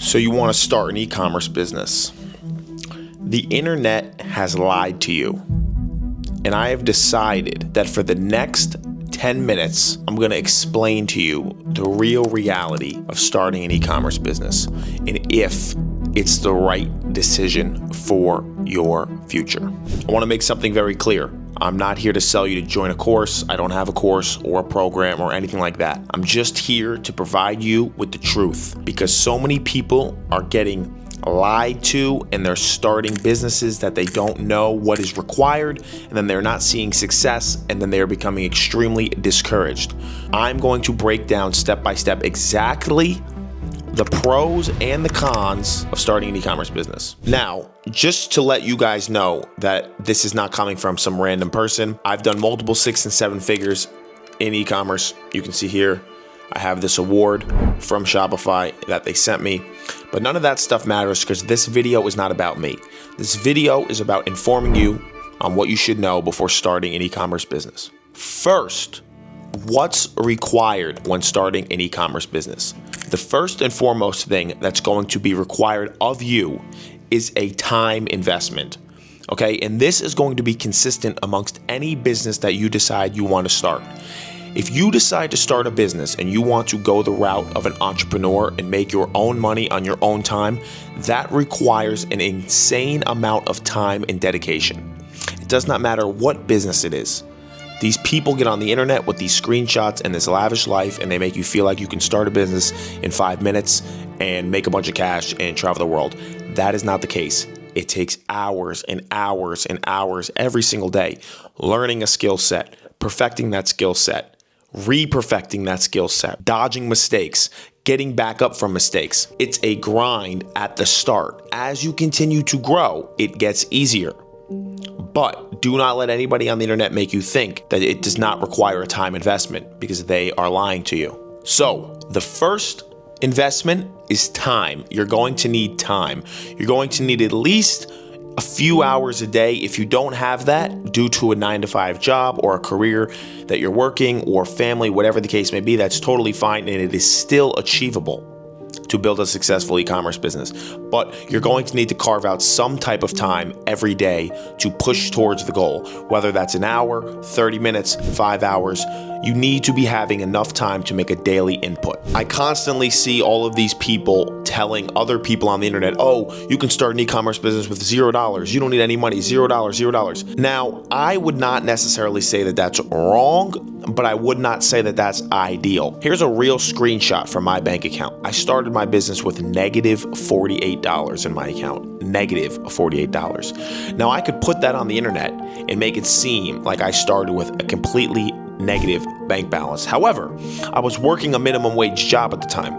So you want to start an e-commerce business. The internet has lied to you. And I have decided that for the next 10 minutes, I'm going to explain to you the real reality of starting an e-commerce business and if it's the right decision for your future. I want to make something very clear. I'm not here to sell you to join a course. I don't have a course or a program or anything like that. I'm just here to provide you with the truth because so many people are getting lied to and they're starting businesses that they don't know what is required, and then they're not seeing success, and then they're becoming extremely discouraged. I'm going to break down step by step exactly the pros and the cons of starting an e-commerce business. Now, just to let you guys know that this is not coming from some random person, I've done multiple 6 and 7 figures in e-commerce. You can see here, I have this award from Shopify that they sent me, but none of that stuff matters because this video is not about me. This video is about informing you on what you should know before starting an e-commerce business. First, what's required when starting an e-commerce business? The first and foremost thing that's going to be required of you is a time investment. Okay, and this is going to be consistent amongst any business that you decide you want to start. If you decide to start a business and you want to go the route of an entrepreneur and make your own money on your own time, that requires an insane amount of time and dedication. It does not matter what business it is. These people get on the internet with these screenshots and this lavish life, and they make you feel like you can start a business in 5 minutes and make a bunch of cash and travel the world. That is not the case. It takes hours and hours and hours every single day, learning a skill set, perfecting that skill set, re-perfecting that skill set, dodging mistakes, getting back up from mistakes. It's a grind at the start. As you continue to grow, it gets easier. But do not let anybody on the internet make you think that it does not require a time investment, because they are lying to you. So the first investment is time. You're going to need time. You're going to need at least a few hours a day. If you don't have that due to a 9-to-5 job or a career that you're working or family, whatever the case may be, that's totally fine, and it is still achievable to build a successful e-commerce business. But you're going to need to carve out some type of time every day to push towards the goal, whether that's an hour, 30 minutes, 5 hours. You need to be having enough time to make a daily input. I constantly see all of these people telling other people on the internet, oh, you can start an e-commerce business with $0. You don't need any money, $0, $0. Now, I would not necessarily say that that's wrong, but I would not say that that's ideal. Here's a real screenshot from my bank account. I started my business with negative $48 in my account, negative $48. Now, I could put that on the internet and make it seem like I started with a completely negative bank balance. However, I was working a minimum wage job at the time.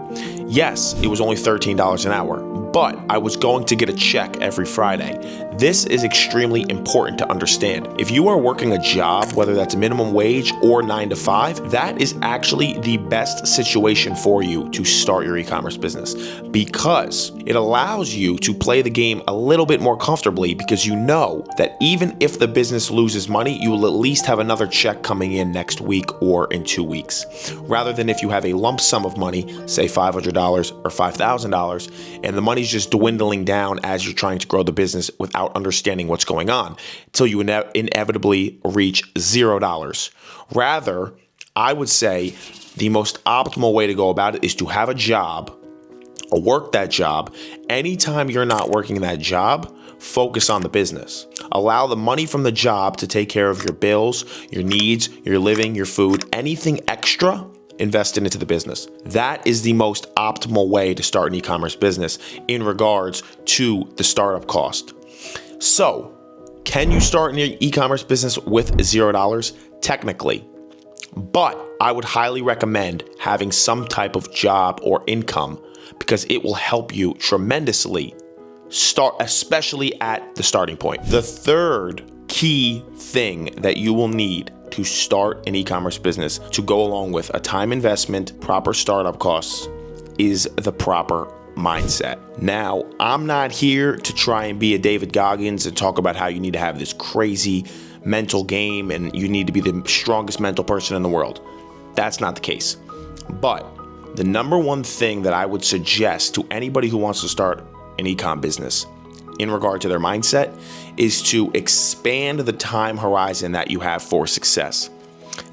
Yes, it was only $13 an hour, but I was going to get a check every Friday. This is extremely important to understand. If you are working a job, whether that's minimum wage or 9-to-5, that is actually the best situation for you to start your e-commerce business, because it allows you to play the game a little bit more comfortably, because you know that even if the business loses money, you will at least have another check coming in next week or in 2 weeks, rather than if you have a lump sum of money, say $500 or $5,000, and the money's just dwindling down as you're trying to grow the business without understanding what's going on until you inevitably reach $0. Rather, I would say the most optimal way to go about it is to have a job, or work that job. Anytime you're not working that job, focus on the business. Allow the money from the job to take care of your bills, your needs, your living, your food, anything extra, invest into the business. That is the most optimal way to start an e-commerce business in regards to the startup cost. So, can you start an e-commerce business with $0? Technically. But I would highly recommend having some type of job or income, because it will help you tremendously start, especially at the starting point. The third key thing that you will need to start an e-commerce business, to go along with a time investment, proper startup costs, is the proper mindset. Now, I'm not here to try and be a David Goggins and talk about how you need to have this crazy mental game and you need to be the strongest mental person in the world. That's not the case. But the number one thing that I would suggest to anybody who wants to start an ecom business in regard to their mindset is to expand the time horizon that you have for success.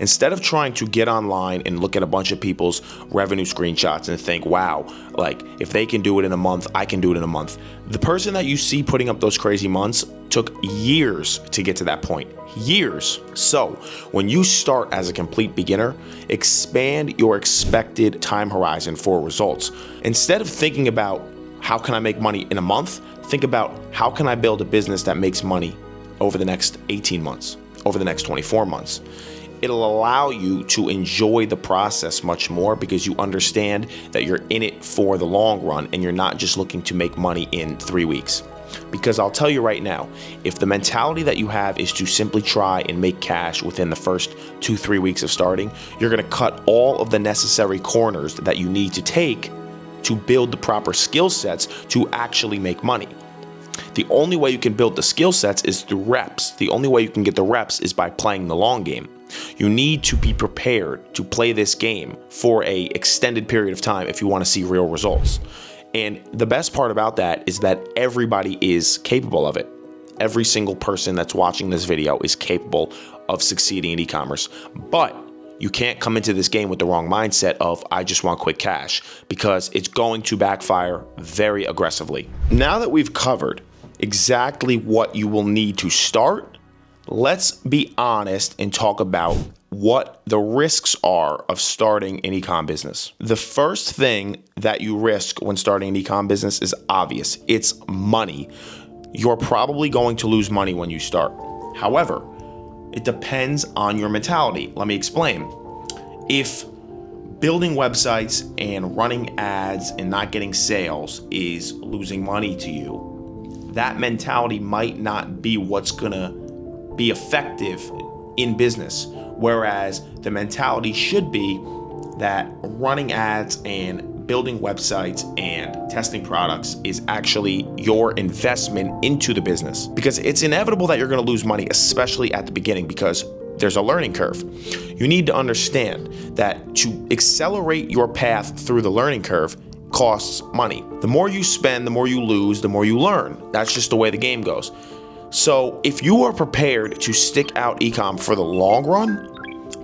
Instead of trying to get online and look at a bunch of people's revenue screenshots and think, wow, like if they can do it in a month, I can do it in a month. The person that you see putting up those crazy months took years to get to that point. Years. So when you start as a complete beginner, expand your expected time horizon for results. Instead of thinking about how can I make money in a month, think about how can I build a business that makes money over the next 18 months, over the next 24 months. It'll allow you to enjoy the process much more because you understand that you're in it for the long run and you're not just looking to make money in 3 weeks. Because I'll tell you right now, if the mentality that you have is to simply try and make cash within the first 2-3 weeks of starting, you're going to cut all of the necessary corners that you need to take to build the proper skill sets to actually make money. The only way you can build the skill sets is through reps. The only way you can get the reps is by playing the long game. You need to be prepared to play this game for an extended period of time if you want to see real results. And the best part about that is that everybody is capable of it. Every single person that's watching this video is capable of succeeding in e-commerce. But you can't come into this game with the wrong mindset of, I just want quick cash, because it's going to backfire very aggressively. Now that we've covered exactly what you will need to start, let's be honest and talk about what the risks are of starting an ecom business. The first thing that you risk when starting an ecom business is obvious. It's money. You're probably going to lose money when you start. However, it depends on your mentality. Let me explain. If building websites and running ads and not getting sales is losing money to you, that mentality might not be what's gonna be effective in business. Whereas the mentality should be that running ads and building websites and testing products is actually your investment into the business. Because it's inevitable that you're going to lose money, especially at the beginning, because there's a learning curve. You need to understand that to accelerate your path through the learning curve costs money. The more you spend, the more you lose, the more you learn. That's just the way the game goes. So if you are prepared to stick out ecom for the long run,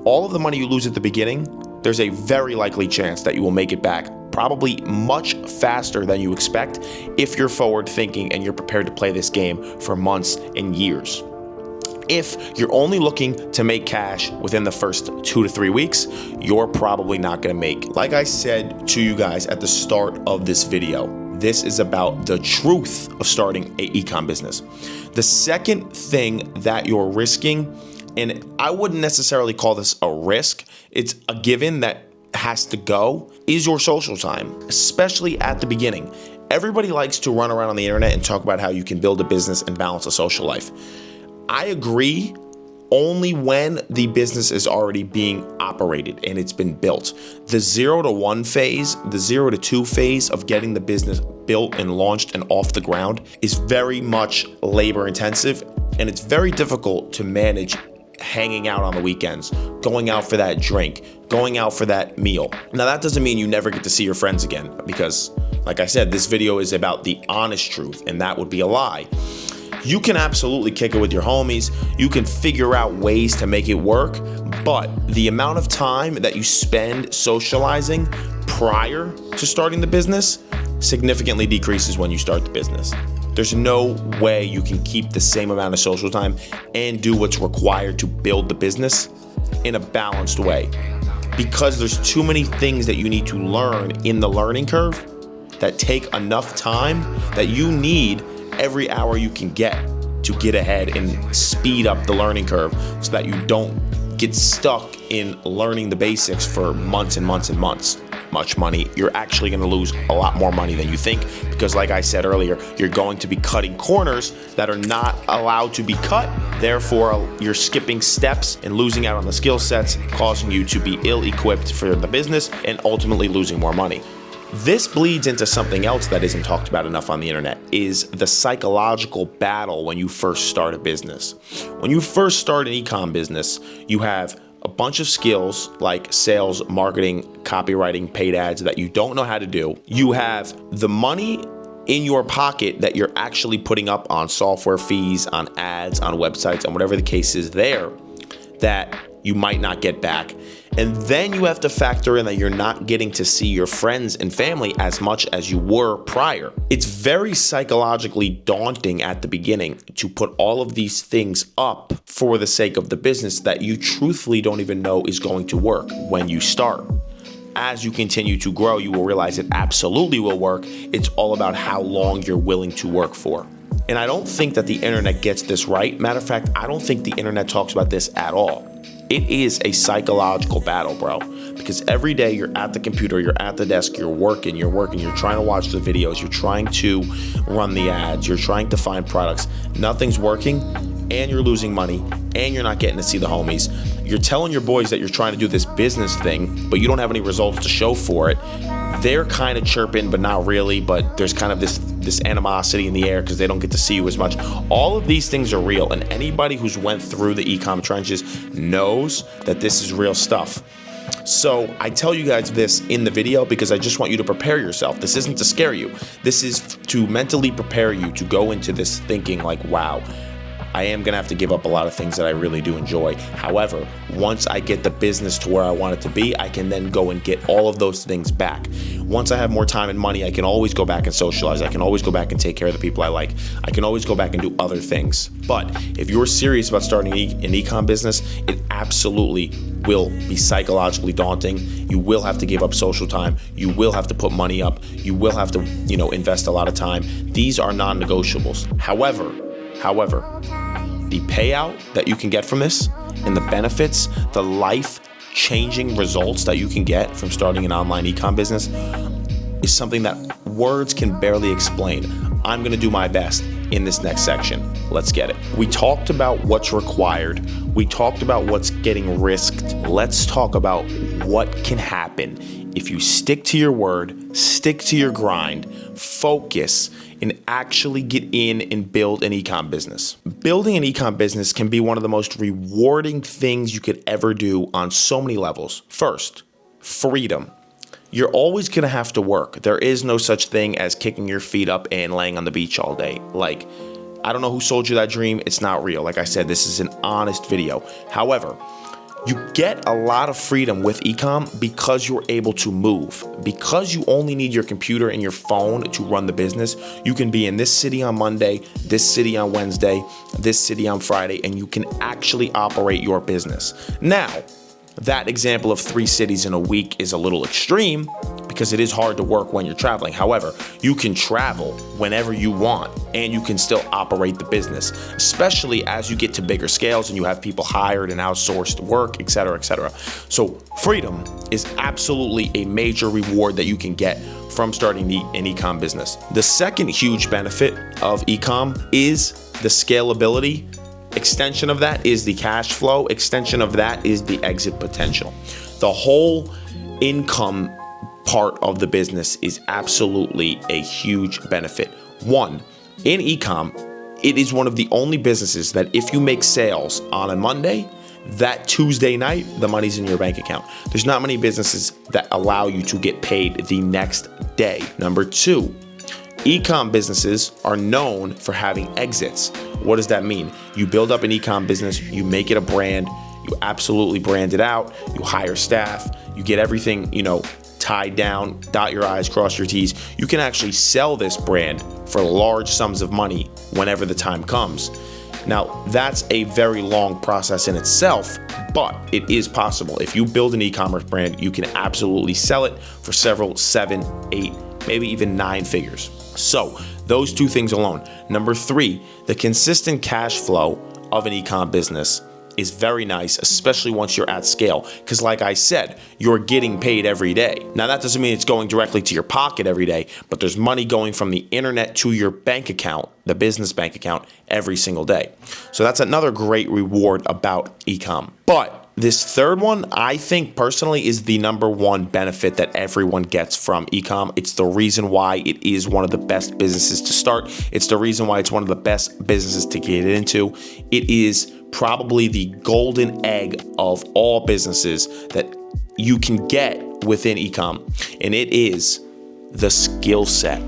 all of the money you lose at the beginning, there's a very likely chance that you will make it back probably much faster than you expect if you're forward thinking and you're prepared to play this game for months and years. If you're only looking to make cash within the first 2 to 3 weeks, you're probably not going to make. Like I said to you guys at the start of this video, this is about the truth of starting an ecom business. The second thing that you're risking, and I wouldn't necessarily call this a risk, it's a given that has to go, is your social time, especially at the beginning. Everybody likes to run around on the internet and talk about how you can build a business and balance a social life. I agree only when the business is already being operated and it's been built. The 0 to 1 phase, the 0 to 2 phase of getting the business built and launched and off the ground is very much labor intensive, and it's very difficult to manage hanging out on the weekends, going out for that drink, going out for that meal. Now that doesn't mean you never get to see your friends again, because like I said, this video is about the honest truth, and that would be a lie. You can absolutely kick it with your homies. You can figure out ways to make it work, but the amount of time that you spend socializing prior to starting the business significantly decreases when you start the business. There's no way you can keep the same amount of social time and do what's required to build the business in a balanced way, because there's too many things that you need to learn in the learning curve that take enough time that you need every hour you can get to get ahead and speed up the learning curve so that you don't get stuck in learning the basics for months and months and months. Much money. You're actually going to lose a lot more money than you think, because like I said earlier, you're going to be cutting corners that are not allowed to be cut. Therefore, you're skipping steps and losing out on the skill sets, causing you to be ill-equipped for the business and ultimately losing more money. This bleeds into something else that isn't talked about enough on the internet, is the psychological battle when you first start a business. When you first start an ecom business, you have a bunch of skills like sales, marketing, copywriting, paid ads that you don't know how to do. You have the money in your pocket that you're actually putting up on software fees, on ads, on websites, and whatever the case is there that you might not get back. And then you have to factor in that you're not getting to see your friends and family as much as you were prior. It's very psychologically daunting at the beginning to put all of these things up for the sake of the business that you truthfully don't even know is going to work when you start. As you continue to grow, you will realize it absolutely will work. It's all about how long you're willing to work for. And I don't think that the internet gets this right. Matter of fact, I don't think the internet talks about this at all. It is a psychological battle, bro, because every day you're at the computer, you're at the desk, you're working, you're trying to watch the videos, you're trying to run the ads, you're trying to find products. Nothing's working, and you're losing money, and you're not getting to see the homies. You're telling your boys that you're trying to do this business thing, but you don't have any results to show for it. They're kind of chirping, but not really, but there's kind of this animosity in the air because they don't get to see you as much. All of these things are real, and anybody who's went through the ecom trenches knows that this is real stuff. So I tell you guys this in the video because I just want you to prepare yourself. This isn't to scare you. This is to mentally prepare you to go into this thinking like, wow, I am going to have to give up a lot of things that I really do enjoy. However, once I get the business to where I want it to be, I can then go and get all of those things back. Once I have more time and money, I can always go back and socialize. I can always go back and take care of the people I like. I can always go back and do other things. But if you're serious about starting an ecom business, it absolutely will be psychologically daunting. You will have to give up social time. You will have to put money up. You will have to, invest a lot of time. These are non-negotiables. However, the payout that you can get from this and the benefits, the life-changing results that you can get from starting an online ecom business is something that words can barely explain. I'm going to do my best in this next section. Let's get it. We talked about what's required. We talked about what's getting risked. Let's talk about what can happen if you stick to your word, stick to your grind, focus, and actually get in and build an ecom business. Building an ecom business can be one of the most rewarding things you could ever do on so many levels. First, freedom. You're always gonna have to work. There is no such thing as kicking your feet up and laying on the beach all day. Like, I don't know who sold you that dream. It's not real. Like I said, this is an honest video. However, you get a lot of freedom with ecom because you're able to move. Because you only need your computer and your phone to run the business, you can be in this city on Monday, this city on Wednesday, this city on Friday, and you can actually operate your business. Now, that example of 3 cities in a week is a little extreme because it is hard to work when you're traveling. However, you can travel whenever you want and you can still operate the business, especially as you get to bigger scales and you have people hired and outsourced work, et cetera, et cetera. So freedom is absolutely a major reward that you can get from starting an ecom business. The second huge benefit of ecom is the scalability. Extension of that is the cash flow. Extension of that is the exit potential. The whole income part of the business is absolutely a huge benefit. One, in ecom, it is one of the only businesses that if you make sales on a Monday, that Tuesday night, the money's in your bank account. There's not many businesses that allow you to get paid the next day. Number two, ecom businesses are known for having exits. What does that mean? You build up an ecom business, you make it a brand, you absolutely brand it out, you hire staff, you get everything, tied down, dot your I's, cross your T's. You can actually sell this brand for large sums of money whenever the time comes. Now, that's a very long process in itself, but it is possible. If you build an e-commerce brand, you can absolutely sell it for several, 7, 8, maybe even 9 figures. So those 2 things alone. Number 3, the consistent cash flow of an ecom business is very nice, especially once you're at scale. Because like I said, you're getting paid every day. Now that doesn't mean it's going directly to your pocket every day, but there's money going from the internet to your bank account, the business bank account, every single day. So that's another great reward about ecom. But this third one, I think personally, is the number one benefit that everyone gets from ecom. It's the reason why it is one of the best businesses to start. It's the reason why it's one of the best businesses to get into. It is probably the golden egg of all businesses that you can get within ecom, and it is the skill set.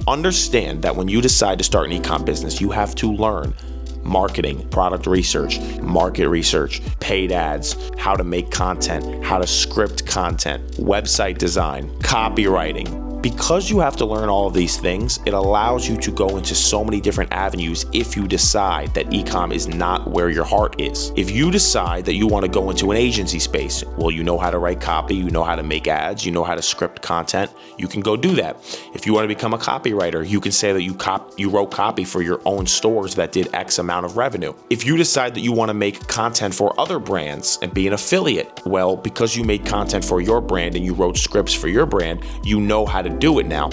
Understand that when you decide to start an ecom business, you have to learn marketing, product research, market research, paid ads, how to make content, how to script content, website design, copywriting. Because you have to learn all of these things, it allows you to go into so many different avenues if you decide that ecom is not where your heart is. If you decide that you want to go into an agency space, well, you know how to write copy, you know how to make ads, you know how to script content, you can go do that. If you want to become a copywriter, you can say that you wrote copy for your own stores that did X amount of revenue. If you decide that you want to make content for other brands and be an affiliate, well, because you made content for your brand and you wrote scripts for your brand, you know how to do it now.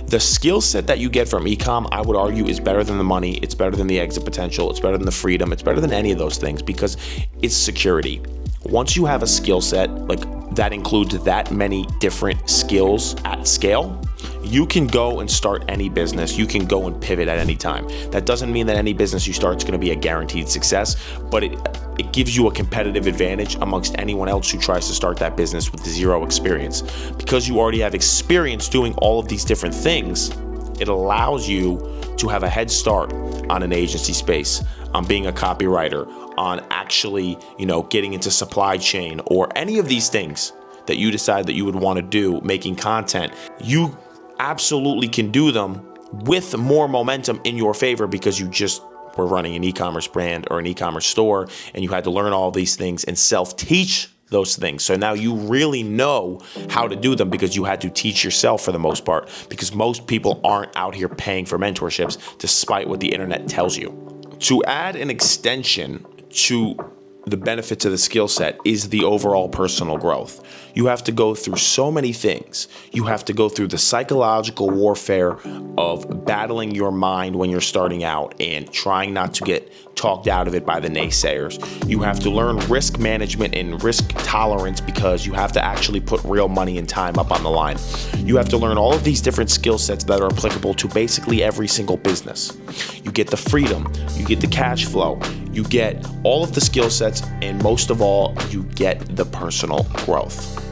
The skill set that you get from ecom, I would argue, is better than the money, it's better than the exit potential, it's better than the freedom, it's better than any of those things because it's security. Once you have a skill set like that includes that many different skills at scale, you can go and start any business. You can go and pivot at any time. That doesn't mean that any business you start is going to be a guaranteed success, but it gives you a competitive advantage amongst anyone else who tries to start that business with zero experience. Because you already have experience doing all of these different things, it allows you to have a head start on an agency space, on being a copywriter, on actually, getting into supply chain or any of these things that you decide that you would want to do, making content. You absolutely can do them with more momentum in your favor because you just were running an e-commerce brand or an e-commerce store and you had to learn all these things and self-teach those things. So now you really know how to do them because you had to teach yourself for the most part, because most people aren't out here paying for mentorships despite what the internet tells you. To add an extension to the benefits of the skill set is the overall personal growth. You have to go through so many things. You have to go through the psychological warfare of battling your mind when you're starting out and trying not to get talked out of it by the naysayers. You have to learn risk management and risk tolerance because you have to actually put real money and time up on the line. You have to learn all of these different skill sets that are applicable to basically every single business. You get the freedom, you get the cash flow, you get all of the skill sets, and most of all, you get the personal growth.